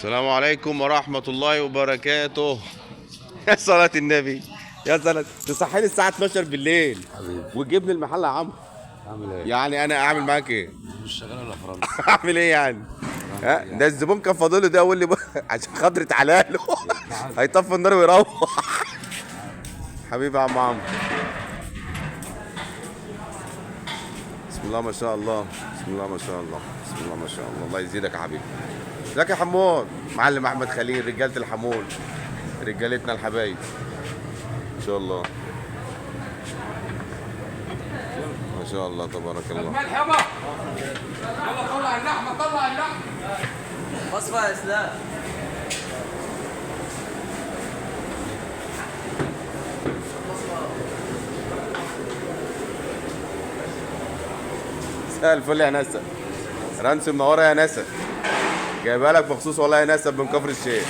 السلام عليكم ورحمة الله وبركاته. يا صلاة النبي، يا صلاة تصحيني الساعة 12 بالليل حبيبي وتجيبني المحل يا عمرو. عامل ايه؟ يعني أنا أعمل معاك إيه؟ مش شغال ولا فرنسا؟ أعمل إيه يعني؟ ها ده الزبون كان فاضله ده أقول لي عشان خاطر تعالى له هيطفي النار ويروح. حبيبي يا عم عمرو، بسم الله ما شاء الله، بسم الله ما شاء الله، بسم الله ما شاء الله، الله يزيدك يا حبيبي. ازيك يا حمود؟ معلم احمد خليل، رجاله الحمول، رجالتنا الحبايب ان شاء الله، ما شاء الله تبارك الله. مرحبا، يلا طلع اللحمه، طلع اللحمه. وصفة يا اسلام. مساء الفل يا نسا، رانس منوره يا نسا، جايبها لك مخصوص والله يا نسا من كفر الشيخ.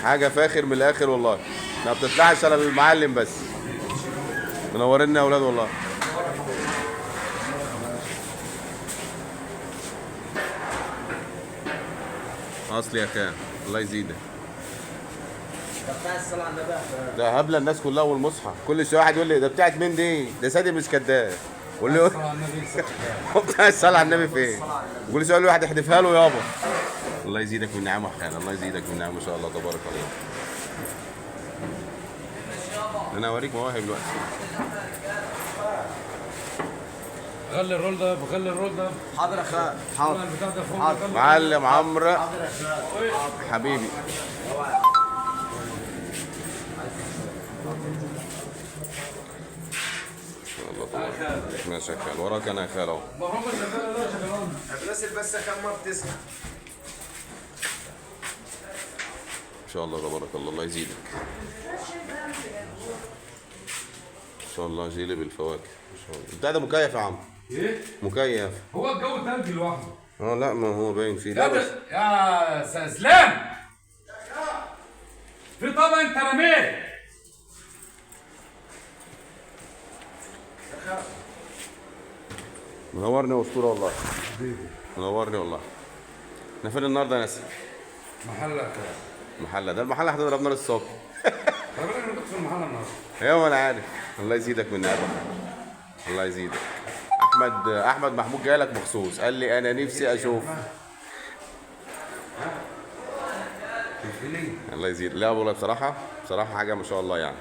حاجه فاخر من الاخر والله، ما بتطلعش على المعلم بس. منورين يا اولاد والله. اصلي يا خان، الله يزيدك. بتاع الصلاة على النبي. ده هبله الناس كلها والمصحف، كل شويه واحد يقول لي ده بتاعت مين دي؟ ده سادي مش كداب. قول له هو بتاع الصلاه على النبي فين؟ كل شويه واحد يحدفها له يابا. الله يزيدك من نعمه يا خان، الله يزيدك من نعمه ما شاء الله تبارك الله. انا اوريك مواهب دلوقتي. غلي الرول ده، بغلي الرول ده. حاضر يا خال. حاضر. البتاع ده فوق. حاضر. معلم عمرو حاضر يا خال. حبيبي. الله تبارك. ماشي يا خال، وراك انا يا خال اهو. ما هم شغال ده شغال. هتغسل بس كم مرة بتسمع. ان شاء الله تبارك الله، الله يزيدك. ان شاء الله جيلي بالفواكه ان شاء الله. بتاع ده مكيف يا عم؟ ايه؟ مكيف. هو الجو تلج لوحده. لا ما هو باين فيه. لا لا بس يا اسلام، في طبق انت رميت. منورني يا اسطوره والله. منورني والله. احنا فين النهارده يا ناس؟ محلك. المحل ده، المحل هتضرب نار الصبح. خلي بالك انا كنت في المحل النهارده. ايوه انا عارف. الله يزيدك من نعمك، الله يزيدك. احمد محمود جاي لك مخصوص، قال لي انا نفسي اشوف. الله يزيد. لا والله بصراحه حاجه ما شاء الله يعني.